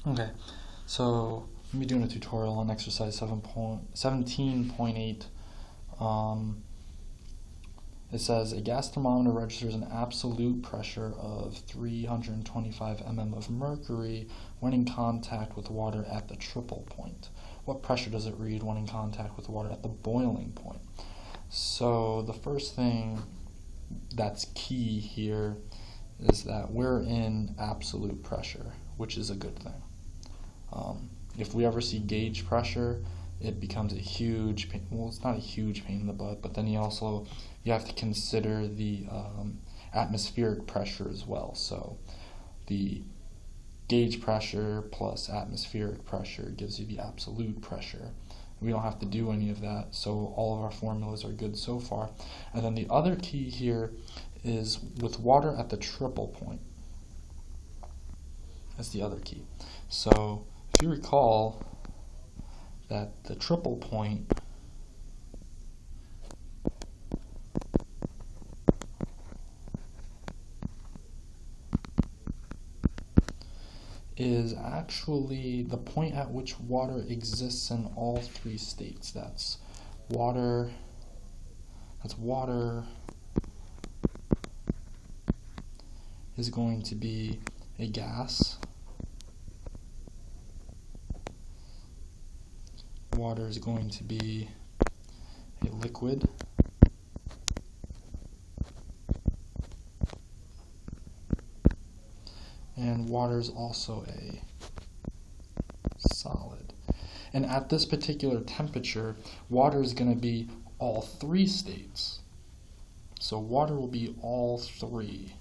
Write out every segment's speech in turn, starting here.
Okay, so I'm be doing a tutorial on exercise 17.8. It says a gas thermometer registers an absolute pressure of 325 mm of mercury when in contact with water at the triple point. What pressure does it read when in contact with water at the boiling point? So the first thing that's key here is that we're in absolute pressure, which is a good thing. If we ever see gauge pressure, it becomes a huge pain. Well, it's not a huge pain in the butt, but then you have to consider the atmospheric pressure as well. So the gauge pressure plus atmospheric pressure gives you the absolute pressure. We don't have to do any of that, so all of our formulas are good so far. And then the other key here is with water at the triple point. That's the other key. So if you recall that the triple point is actually the point at which water exists in all three states. That's water is going to be a gas. Water is going to be a liquid. And water is also a solid. And at this particular temperature, water is going to be all three states. So water will be all three.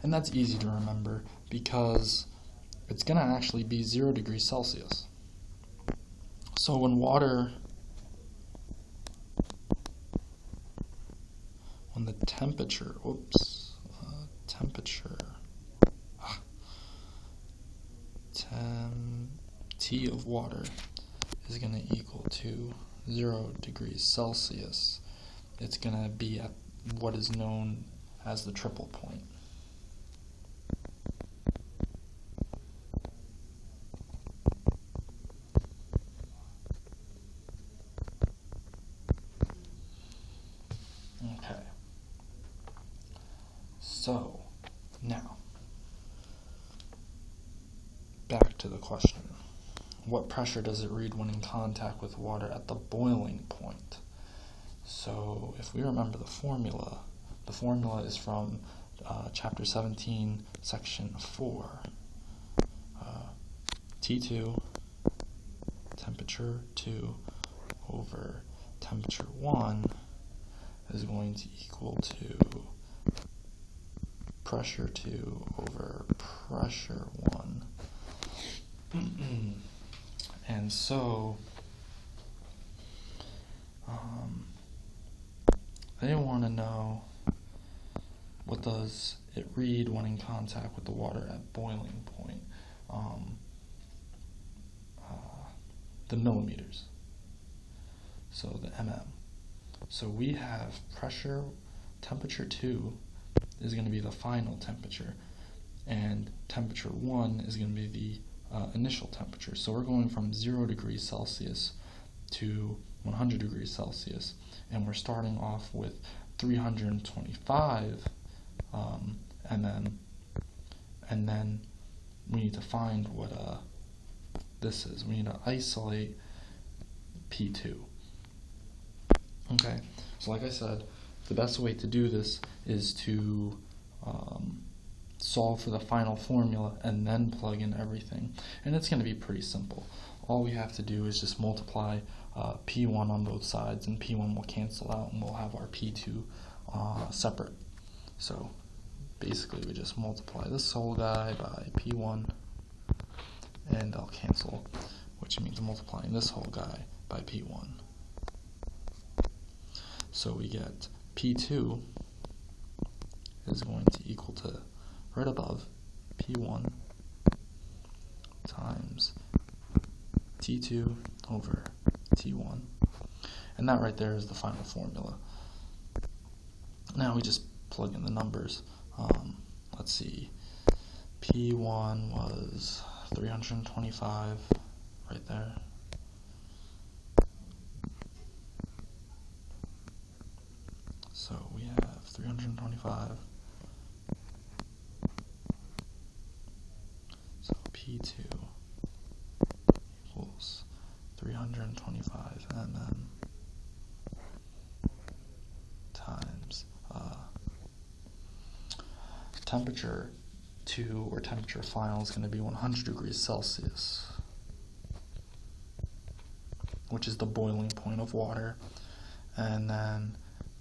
And that's easy to remember because it's going to actually be 0 degrees Celsius. So when the temperature, T of water is going to equal to 0 degrees Celsius, it's going to be at what is known as the triple point. Okay. So, now, back to the question. What pressure does it read when in contact with water at the boiling point? So, if we remember the formula is from chapter 17, section 4. T2, temperature 2 over temperature 1 is going to equal to pressure 2 over pressure 1. And so, they want to know what does it read when in contact with the water at boiling point. The millimeters. So the mm. So we have pressure, temperature 2 is going to be the final temperature, and temperature 1 is going to be the initial temperature. So we're going from 0 degrees Celsius to 100 degrees Celsius, and we're starting off with 325 mm, and then we need to find what this is. We need to isolate P2. Okay, so like I said, the best way to do this is to solve for the final formula and then plug in everything. And it's going to be pretty simple. All we have to do is just multiply P1 on both sides, and P1 will cancel out, and we'll have our P2 separate. So basically we just multiply this whole guy by P1, and they'll cancel, which means multiplying this whole guy by P1. So we get P2 is going to equal to, right above, P1 times T2 over T1. And that right there is the final formula. now we just plug in the numbers. Let's see, P1 was 325 right there. So we have 325. So P2 equals 325 mm times temperature 2, or temperature final, is going to be 100 degrees Celsius, which is the boiling point of water. And then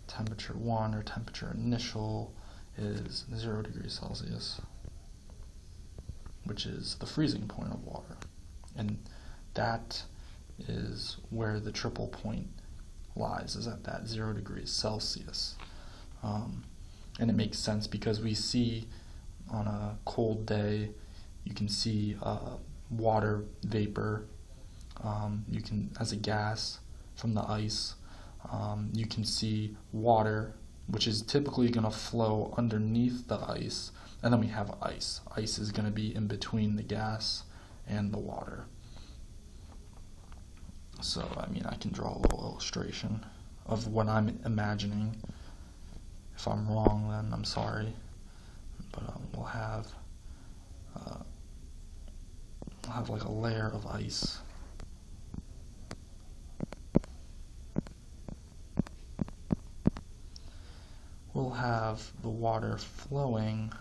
temperature 1, or temperature initial, is 0 degrees Celsius, which is the freezing point of water. And that is where the triple point lies, is at that 0 degrees Celsius. And it makes sense because we see on a cold day, you can see water vapor, you can, as a gas from the ice. You can see water, which is typically going to flow underneath the ice, and then we have ice. Ice is going to be in between the gas and the water. So, I mean, I can draw a little illustration of what I'm imagining. If I'm wrong, then I'm sorry. But we'll have like a layer of ice. We'll have the water flowing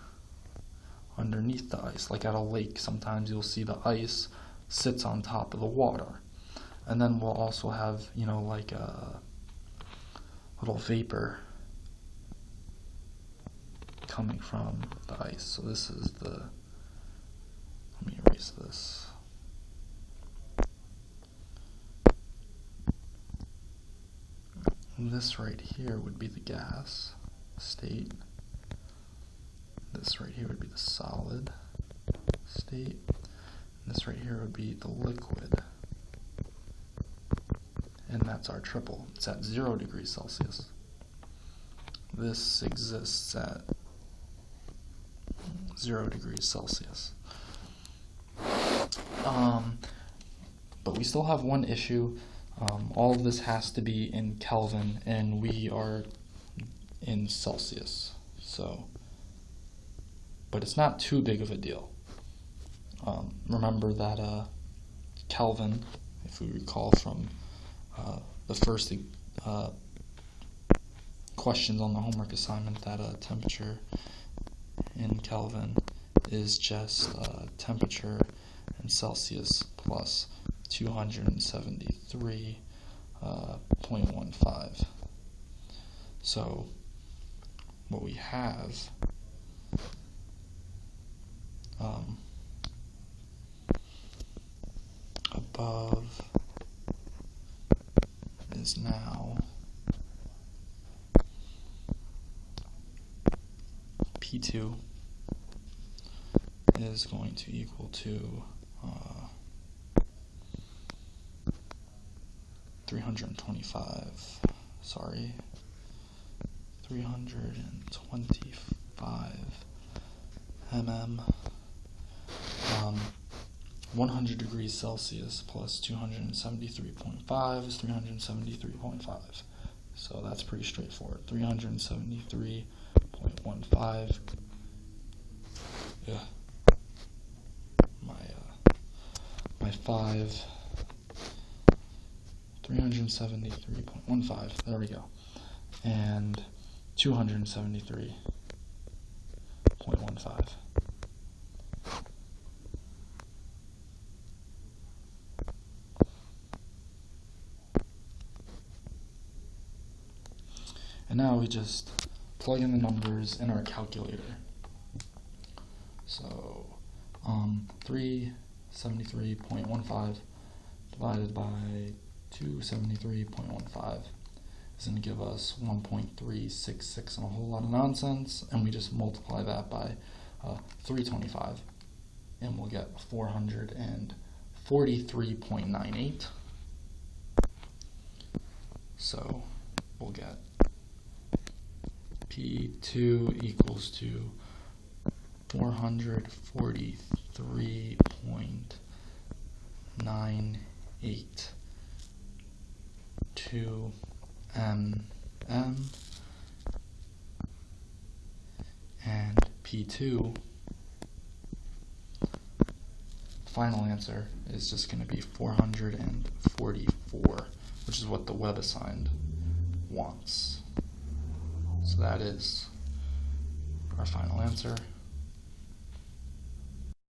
underneath the ice, like at a lake. Sometimes you'll see the ice sits on top of the water. And then we'll also have, like a little vapor coming from the ice. So this is let me erase this. This right here would be the gas state. This right here would be the solid state. And this right here would be the liquid. And that's our triple. It's at 0 degrees Celsius. This exists at 0 degrees Celsius. But we still have one issue. All of this has to be in Kelvin, and we are in Celsius. But it's not too big of a deal. Remember that Kelvin, if we recall from the first questions on the homework assignment, that temperature in Kelvin is just temperature in Celsius plus 273.15. So what we have above is now P2 is going to equal to 325 mm. 100 degrees Celsius plus 273.5 is 373.5. So that's pretty straightforward. 373.15. Yeah. My 5. 373.15. There we go. And 273.15. And now we just plug in the numbers in our calculator. So 373.15 divided by 273.15 is going to give us 1.366 and a whole lot of nonsense, and we just multiply that by 325, and we'll get 443.98. So we'll get P2 equals to 443.982 mm, and P2, final answer is just going to be 444, which is what the WebAssigned wants. So that is our final answer.